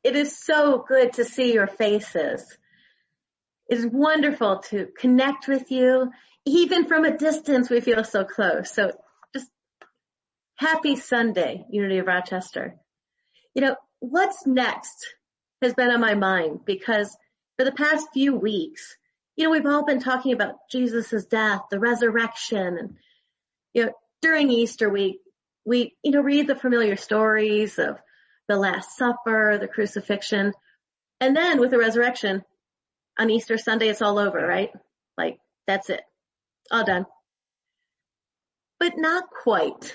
It is so good to see your faces. It is wonderful to connect with you. Even from a distance, we feel so close. So just happy Sunday, Unity of Rochester. What's next has been on my mind because for the past few weeks, we've all been talking about Jesus' death, the resurrection. And, during Easter week, we, read the familiar stories of the Last Supper, the crucifixion. And then with the resurrection, on Easter Sunday, it's all over, right? Like, that's it. All done. But not quite.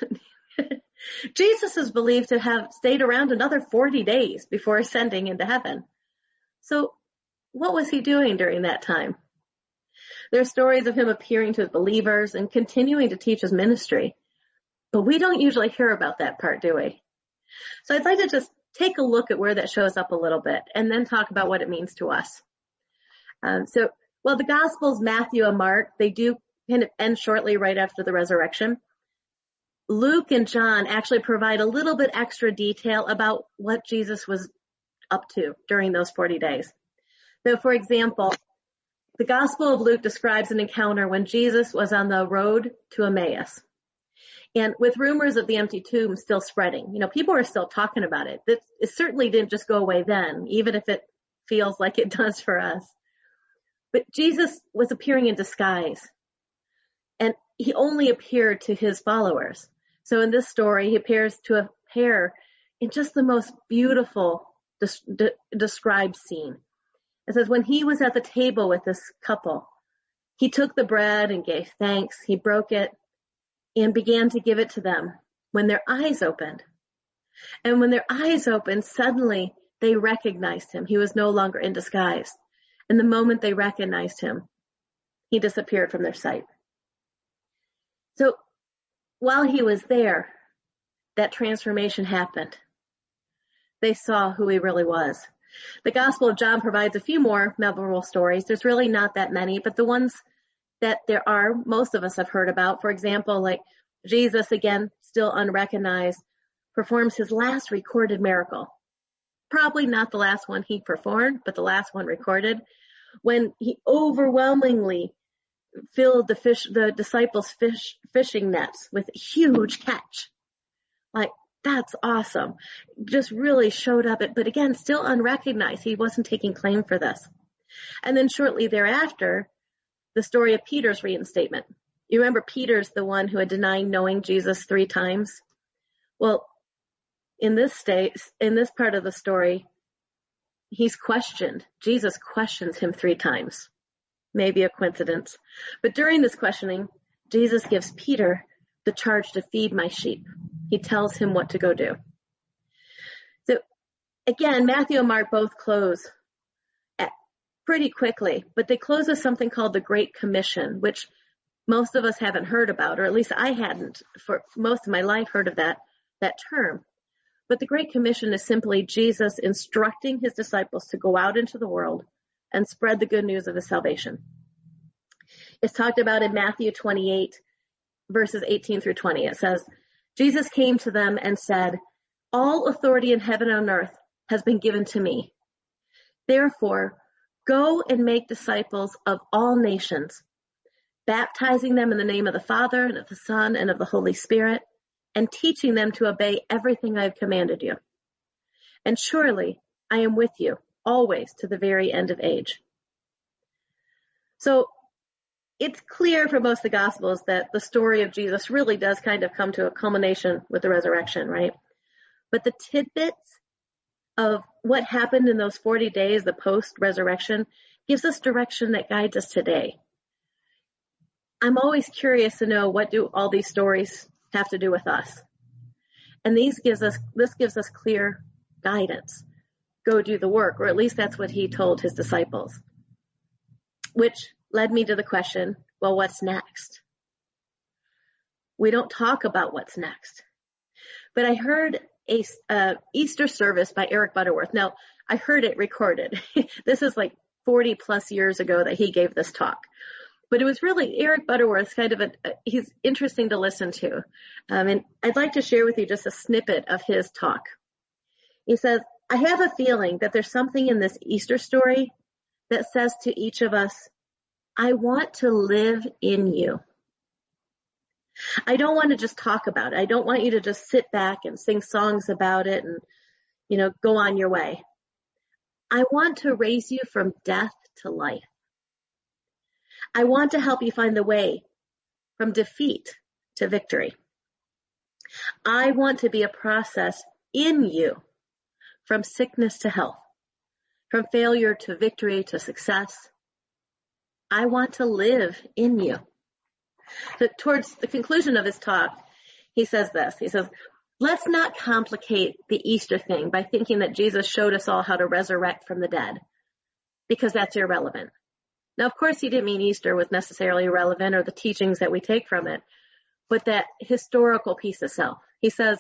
Jesus is believed to have stayed around another 40 days before ascending into heaven. So what was he doing during that time? There are stories of him appearing to his believers and continuing to teach his ministry. But we don't usually hear about that part, do we? So I'd like to just take a look at where that shows up a little bit and then talk about what it means to us. The Gospels, Matthew and Mark, they do kind of end shortly right after the resurrection. Luke and John actually provide a little bit extra detail about what Jesus was up to during those 40 days. So, for example, the Gospel of Luke describes an encounter when Jesus was on the road to Emmaus. And with rumors of the empty tomb still spreading, people are still talking about it. It certainly didn't just go away then, even if it feels like it does for us. But Jesus was appearing in disguise, and he only appeared to his followers. So in this story, he appears to a pair in just the most beautiful described scene. It says, when he was at the table with this couple, he took the bread and gave thanks. He broke it and began to give it to them when their eyes opened. And when their eyes opened, suddenly they recognized him. He was no longer in disguise. And the moment they recognized him, he disappeared from their sight. So while he was there, that transformation happened. They saw who he really was. The Gospel of John provides a few more memorable stories. There's really not that many, but the ones that there are, most of us have heard about. For example, like Jesus, again, still unrecognized, performs his last recorded miracle. Probably not the last one he performed, but the last one recorded, when he overwhelmingly filled the disciples' fishing nets with a huge catch. Like, that's awesome. Just really showed up, but again, still unrecognized. He wasn't taking claim for this. And then shortly thereafter, the story of Peter's reinstatement. You remember Peter's the one who had denied knowing Jesus 3 times? Well, in this part of the story, he's questioned. Jesus questions him 3 times. Maybe a coincidence. But during this questioning, Jesus gives Peter the charge to feed my sheep. He tells him what to go do. So again, Matthew and Mark both close pretty quickly, but they close with something called the Great Commission, which most of us haven't heard about, or at least I hadn't for most of my life heard of that term. But the Great Commission is simply Jesus instructing his disciples to go out into the world and spread the good news of his salvation. It's talked about in Matthew 28, verses 18 through 20. It says, Jesus came to them and said, all authority in heaven and on earth has been given to me. Therefore, go and make disciples of all nations, baptizing them in the name of the Father and of the Son and of the Holy Spirit, and teaching them to obey everything I have commanded you. And surely I am with you always to the very end of age. So it's clear for most of the Gospels that the story of Jesus really does kind of come to a culmination with the resurrection, right? But the tidbits of what happened in those 40 days, the post-resurrection, gives us direction that guides us today. I'm always curious to know, what do all these stories have to do with us? And this gives us clear guidance. Go do the work, or at least that's what he told his disciples. Which led me to the question, well, what's next? We don't talk about what's next. But I heard a Easter service by Eric Butterworth. Now, I heard it recorded. This is like 40 plus years ago that he gave this talk. But it was really Eric Butterworth, kind of he's interesting to listen to. And I'd like to share with you just a snippet of his talk. He says, I have a feeling that there's something in this Easter story that says to each of us, I want to live in you. I don't want to just talk about it. I don't want you to just sit back and sing songs about it and, go on your way. I want to raise you from death to life. I want to help you find the way from defeat to victory. I want to be a process in you from sickness to health, from failure to victory to success. I want to live in you. So towards the conclusion of his talk, he says this. He says, let's not complicate the Easter thing by thinking that Jesus showed us all how to resurrect from the dead, because that's irrelevant. Now, of course, he didn't mean Easter was necessarily irrelevant or the teachings that we take from it, but that historical piece itself. He says,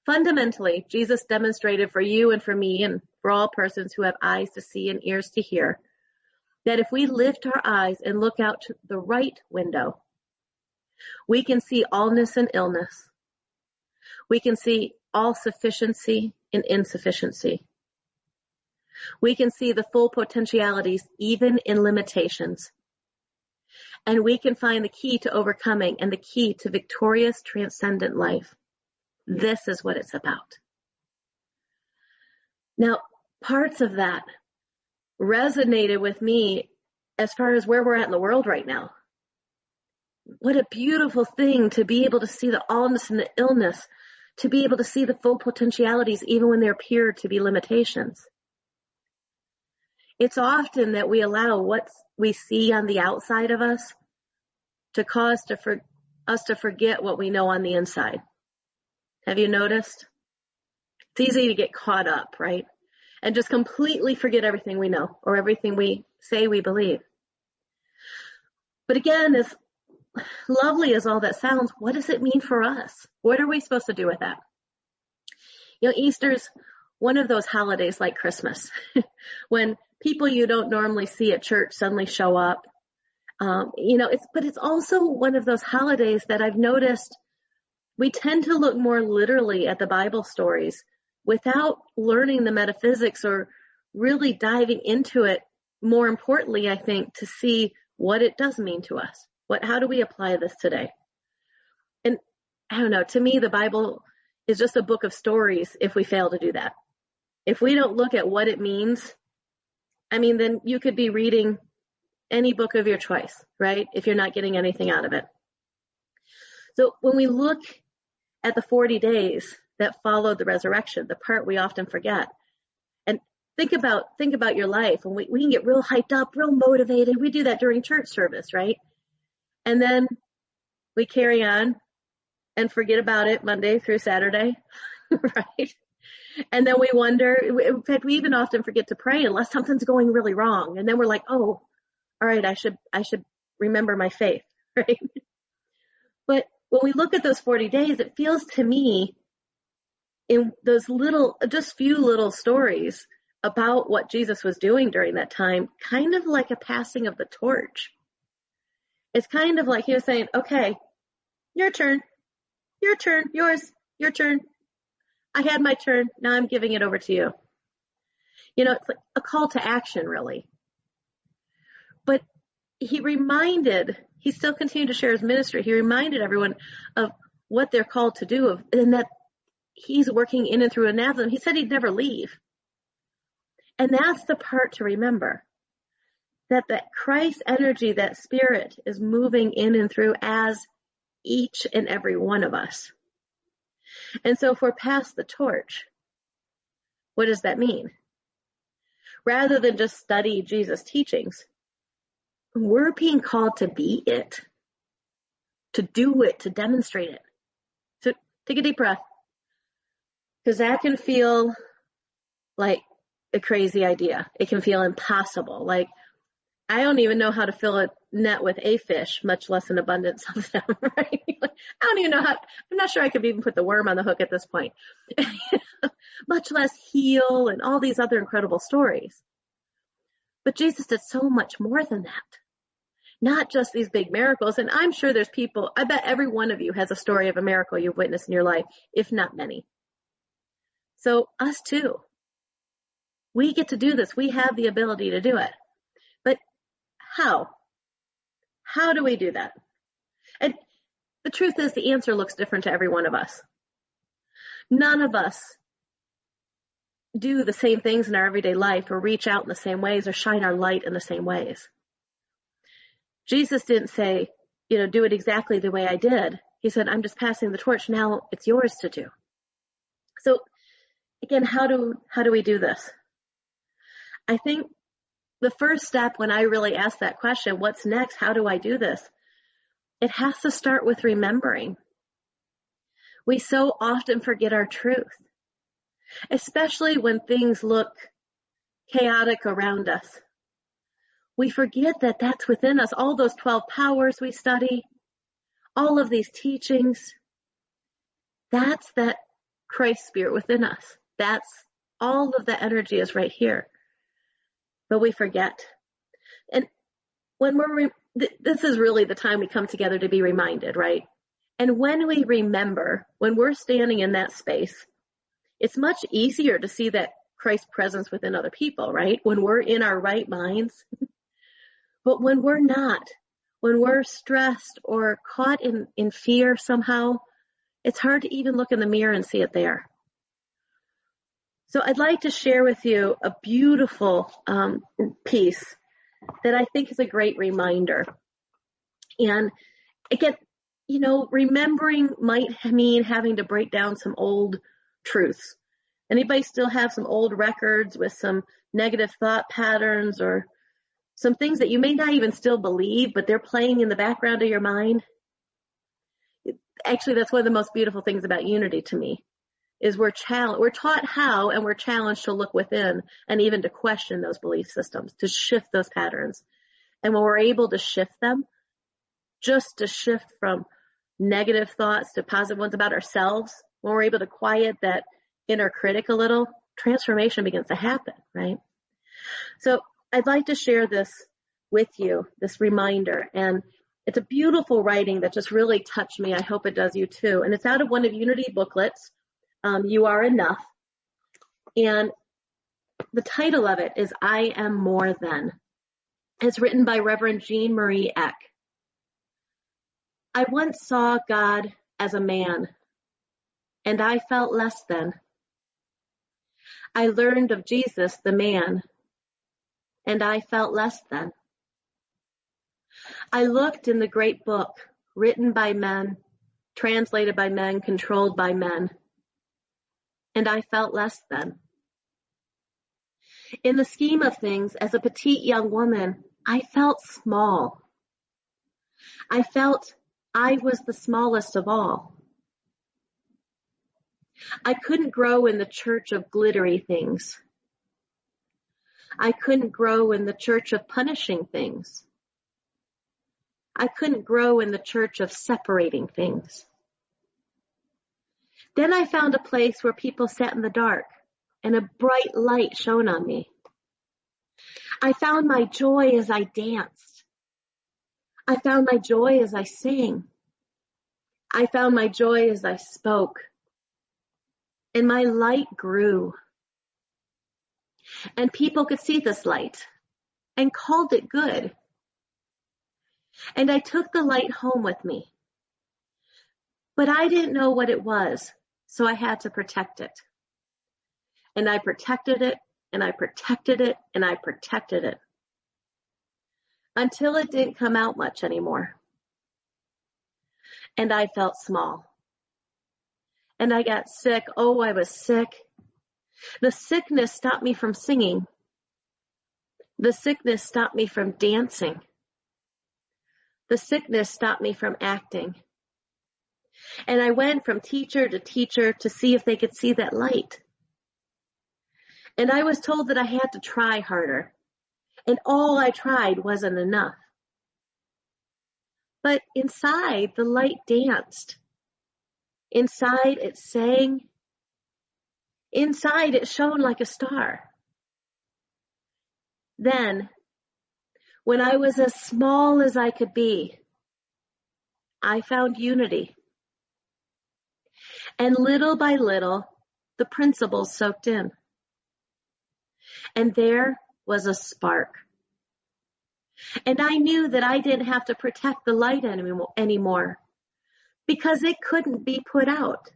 fundamentally, Jesus demonstrated for you and for me and for all persons who have eyes to see and ears to hear, that if we lift our eyes and look out to the right window, we can see allness and illness. We can see all sufficiency and insufficiency. We can see the full potentialities even in limitations. And we can find the key to overcoming and the key to victorious transcendent life. This is what it's about. Now, parts of that resonated with me as far as where we're at in the world right now. What a beautiful thing to be able to see the allness and the illness, to be able to see the full potentialities even when there appear to be limitations. It's often that we allow what we see on the outside of us to cause us to forget what we know on the inside. Have you noticed? It's easy to get caught up, right? And just completely forget everything we know or everything we say we believe. But again, as lovely as all that sounds, what does it mean for us? What are we supposed to do with that? Easter's one of those holidays like Christmas, when people you don't normally see at church suddenly show up. But it's also one of those holidays that I've noticed we tend to look more literally at the Bible stories without learning the metaphysics or really diving into it. More importantly, I think, to see what it does mean to us. How do we apply this today? And I don't know, to me, the Bible is just a book of stories if we fail to do that. If we don't look at what it means, then you could be reading any book of your choice, right? If you're not getting anything out of it. So when we look at the 40 days that followed the resurrection, the part we often forget, and think about your life, and we can get real hyped up, real motivated. We do that during church service, right? And then we carry on and forget about it Monday through Saturday, right? And then we wonder, in fact, we even often forget to pray unless something's going really wrong. And then we're like, oh, all right, I should remember my faith, right? But when we look at those 40 days, it feels to me in those few little stories about what Jesus was doing during that time, kind of like a passing of the torch. It's kind of like he was saying, okay, your turn, yours, your turn. I had my turn. Now I'm giving it over to you. It's like a call to action, really. But he still continued to share his ministry. He reminded everyone of what they're called to do, and that he's working in and through and out of them. He said he'd never leave. And that's the part to remember. That Christ energy, that spirit is moving in and through as each and every one of us. And so if we're past the torch, what does that mean? Rather than just study Jesus' teachings, we're being called to be it, to do it, to demonstrate it. So take a deep breath, because that can feel like a crazy idea. It can feel impossible. Like, I don't even know how to fill a net with a fish, much less an abundance of them, right? I don't even know I'm not sure I could even put the worm on the hook at this point, much less heal and all these other incredible stories. But Jesus did so much more than that. Not just these big miracles. And I'm sure there's people, I bet every one of you has a story of a miracle you've witnessed in your life, if not many. So us too. We get to do this. We have the ability to do it. But how? How do we do that? And the truth is, the answer looks different to every one of us. None of us do the same things in our everyday life or reach out in the same ways or shine our light in the same ways. Jesus didn't say, do it exactly the way I did. He said, I'm just passing the torch. Now it's yours to do. So again, how do we do this? I think the first step when I really ask that question, what's next? How do I do this? It has to start with remembering. We so often forget our truth, especially when things look chaotic around us. We forget that that's within us. All those 12 powers we study, all of these teachings, that's that Christ spirit within us. That's all of the energy is right here. But we forget. And when this is really the time we come together to be reminded, right? And when we remember, when we're standing in that space, it's much easier to see that Christ's presence within other people, right? When we're in our right minds. But when we're not, when we're stressed or caught in fear somehow, it's hard to even look in the mirror and see it there. So I'd like to share with you a beautiful piece that I think is a great reminder. And again, remembering might mean having to break down some old truths. Anybody still have some old records with some negative thought patterns or some things that you may not even still believe, but they're playing in the background of your mind? Actually, that's one of the most beautiful things about unity to me, is we're taught how, and we're challenged to look within and even to question those belief systems, to shift those patterns. And when we're able to shift them, just to shift from negative thoughts to positive ones about ourselves, when we're able to quiet that inner critic a little, transformation begins to happen, right? So I'd like to share this with you, this reminder. And it's a beautiful writing that just really touched me. I hope it does you too. And it's out of one of Unity booklets, You Are Enough. And the title of it is I Am More Than. It's written by Reverend Jean Marie Eck. I once saw God as a man, and I felt less than. I learned of Jesus, the man, and I felt less than. I looked in the great book, written by men, translated by men, controlled by men, and I felt less than. In the scheme of things, as a petite young woman, I felt small. I felt I was the smallest of all. I couldn't grow in the church of glittery things. I couldn't grow in the church of punishing things. I couldn't grow in the church of separating things. Then I found a place where people sat in the dark and a bright light shone on me. I found my joy as I danced. I found my joy as I sang. I found my joy as I spoke. And my light grew. And people could see this light and called it good. And I took the light home with me. But I didn't know what it was, so I had to protect it. And I protected it, and I protected it, and I protected it. Until it didn't come out much anymore. And I felt small. And I got sick. Oh, I was sick. The sickness stopped me from singing. The sickness stopped me from dancing. The sickness stopped me from acting. And I went from teacher to teacher to see if they could see that light. And I was told that I had to try harder. And all I tried wasn't enough. But inside, the light danced. Inside, it sang. Inside, it shone like a star. Then, when I was as small as I could be, I found unity. And little by little, the principles soaked in. And there was a spark. And I knew that I didn't have to protect the light anymore because it couldn't be put out.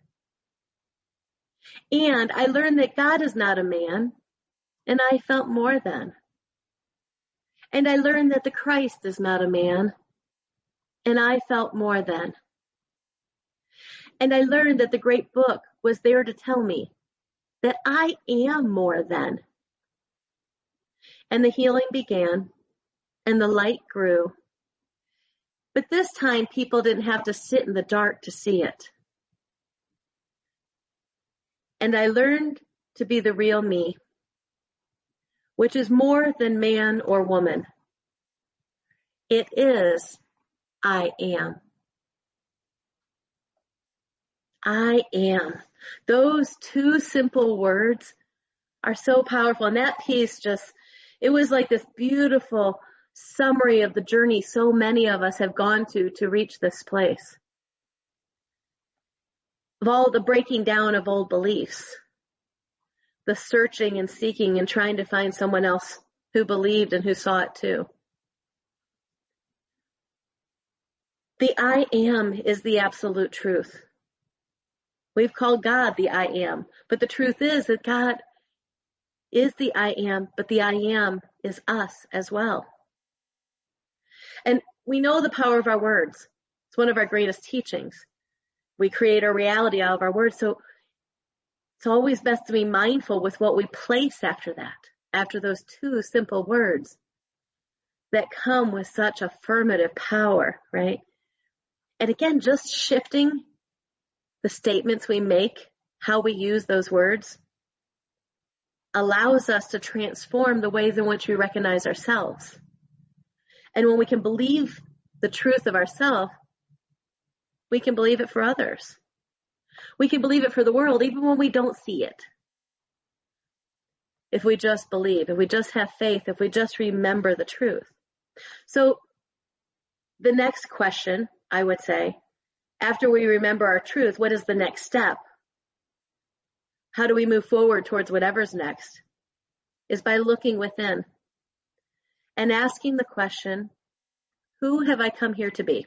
And I learned that God is not a man, and I felt more then. And I learned that the Christ is not a man, and I felt more then. And I learned that the great book was there to tell me that I am more than. And the healing began, and the light grew. But this time, people didn't have to sit in the dark to see it. And I learned to be the real me, which is more than man or woman. It is, I am. I am. Those two simple words are so powerful. And that piece it was like this beautiful summary of the journey so many of us have gone to reach this place. Of all the breaking down of old beliefs, the searching and seeking and trying to find someone else who believed and who saw it too. The I am is the absolute truth. We've called God the I am, but the truth is that God is the I am, but the I am is us as well. And we know the power of our words. It's one of our greatest teachings. We create our reality out of our words, so it's always best to be mindful with what we place after that, after those two simple words that come with such affirmative power, right? And again, just shifting the statements we make, how we use those words, allows us to transform the ways in which we recognize ourselves. And when we can believe the truth of ourselves, we can believe it for others. We can believe it for the world, even when we don't see it. If we just believe, if we just have faith, if we just remember the truth. So the next question, I would say, after we remember our truth, what is the next step? How do we move forward towards whatever's next? Is by looking within and asking the question, who have I come here to be?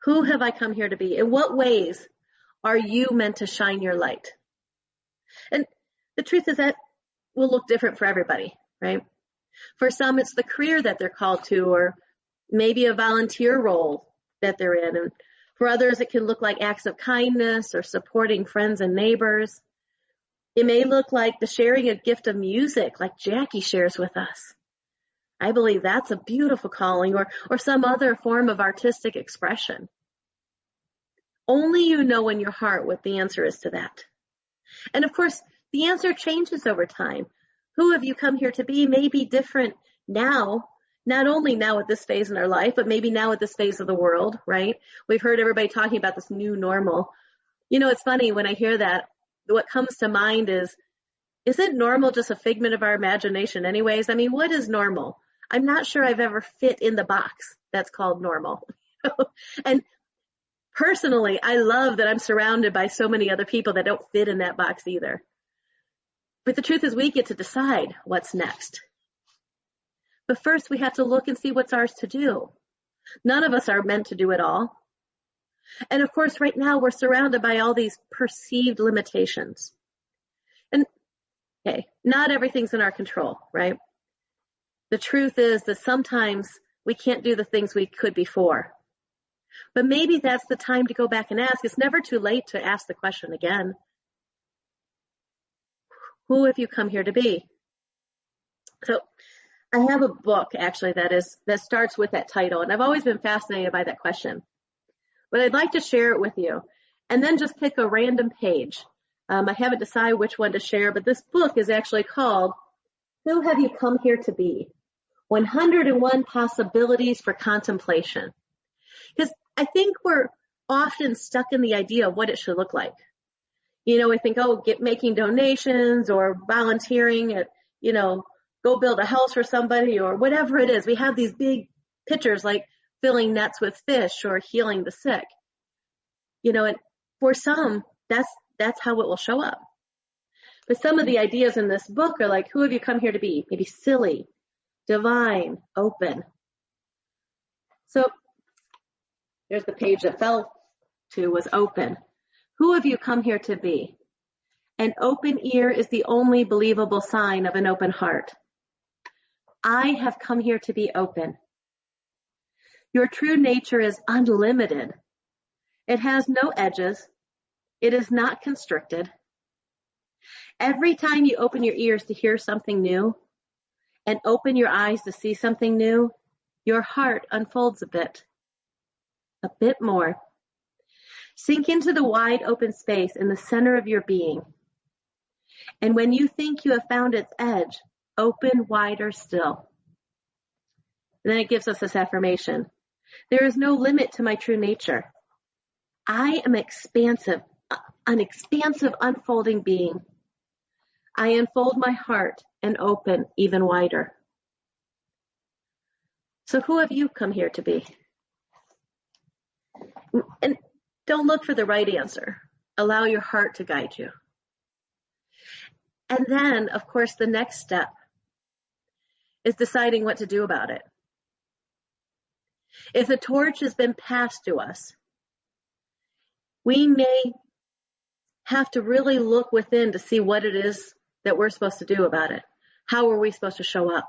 Who have I come here to be? In what ways are you meant to shine your light? And the truth is that will look different for everybody, right? For some, it's the career that they're called to, or maybe a volunteer role that they're in. And for others, it can look like acts of kindness or supporting friends and neighbors. It may look like the sharing a gift of music, like Jackie shares with us. I believe that's a beautiful calling, or some other form of artistic expression. Only you know in your heart what the answer is to that. And of course, the answer changes over time. Who have you come here to be may be different now, not only now at this phase in our life, but maybe now at this phase of the world, right? We've heard everybody talking about this new normal. You know, it's funny when I hear that, what comes to mind isn't normal just a figment of our imagination anyways? I mean, what is normal? I'm not sure I've ever fit in the box that's called normal. And personally, I love that I'm surrounded by so many other people that don't fit in that box either. But the truth is we get to decide what's next. But first we have to look and see what's ours to do. None of us are meant to do it all. And of course, right now we're surrounded by all these perceived limitations. And okay, not everything's in our control, right? The truth is that sometimes we can't do the things we could before. But maybe that's the time to go back and ask. It's never too late to ask the question again. Who have you come here to be? So I have a book actually that starts with that title, and I've always been fascinated by that question. But I'd like to share it with you and then just pick a random page. I haven't decided which one to share, but this book is actually called Who Have You Come Here to Be? 101 Possibilities for Contemplation. Because I think we're often stuck in the idea of what it should look like. You know, we think, making donations or volunteering at, go build a house for somebody or whatever it is. We have these big pictures like filling nets with fish or healing the sick. And for some, that's how it will show up. But some of the ideas in this book are like, who have you come here to be? Maybe silly, divine, open. So there's the page that fell to was open. Who have you come here to be? An open ear is the only believable sign of an open heart. I have come here to be open. Your true nature is unlimited. It has no edges. It is not constricted. Every time you open your ears to hear something new and open your eyes to see something new, your heart unfolds a bit more. Sink into the wide open space in the center of your being. And when you think you have found its edge, open wider still. And then it gives us this affirmation. There is no limit to my true nature. I am expansive, an expansive unfolding being. I unfold my heart and open even wider. So who have you come here to be? And don't look for the right answer. Allow your heart to guide you. And then, of course, the next step is deciding what to do about it. If the torch has been passed to us, we may have to really look within to see what it is that we're supposed to do about it. How are we supposed to show up?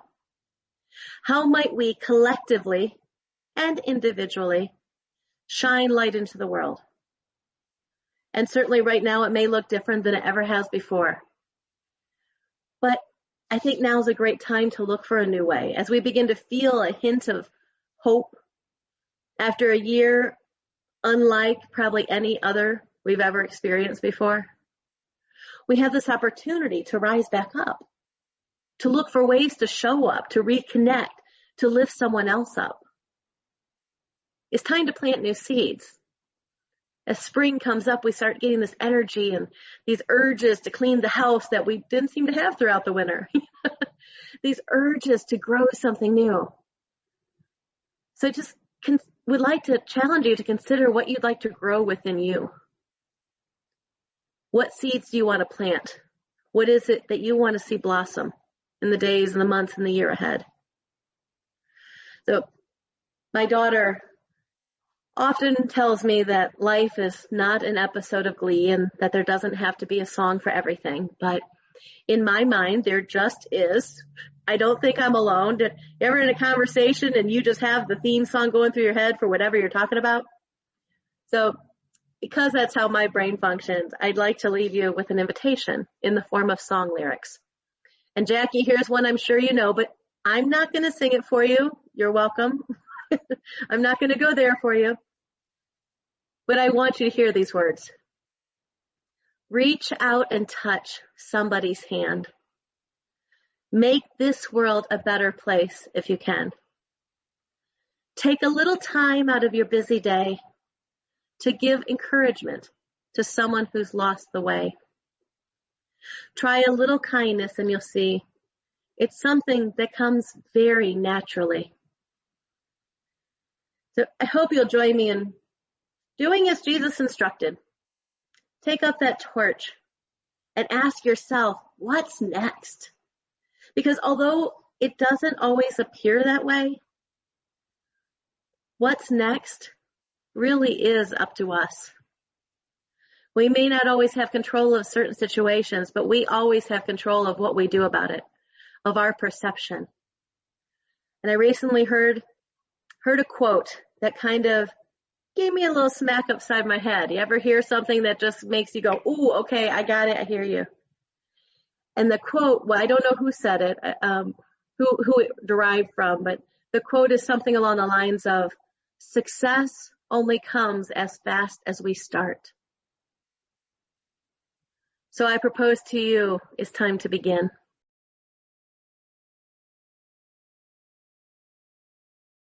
How might we collectively and individually shine light into the world? And certainly right now it may look different than it ever has before. But I think now is a great time to look for a new way as we begin to feel a hint of hope after a year unlike probably any other we've ever experienced before. We have this opportunity to rise back up, to look for ways to show up, to reconnect, to lift someone else up. It's time to plant new seeds. As spring comes up, we start getting this energy and these urges to clean the house that we didn't seem to have throughout the winter. These urges to grow something new. So just would like to challenge you to consider what you'd like to grow within you. What seeds do you want to plant? What is it that you want to see blossom in the days and the months and the year ahead? So my daughter often tells me that life is not an episode of Glee and that there doesn't have to be a song for everything. But in my mind, there just is. I don't think I'm alone. You're ever in a conversation and you just have the theme song going through your head for whatever you're talking about? So because that's how my brain functions, I'd like to leave you with an invitation in the form of song lyrics. And Jackie, here's one I'm sure you know, but I'm not going to sing it for you. You're welcome. I'm not going to go there for you. But I want you to hear these words. Reach out and touch somebody's hand. Make this world a better place if you can. Take a little time out of your busy day to give encouragement to someone who's lost the way. Try a little kindness and you'll see it's something that comes very naturally. So I hope you'll join me in doing as Jesus instructed. Take up that torch and ask yourself, what's next? Because although it doesn't always appear that way, what's next really is up to us. We may not always have control of certain situations, but we always have control of what we do about it, of our perception. And I recently heard a quote that kind of gave me a little smack upside my head. You ever hear something that just makes you go, ooh, okay, I got it, I hear you. And the quote, well, I don't know who said it, who it derived from, but the quote is something along the lines of, success only comes as fast as we start. So I propose to you, it's time to begin.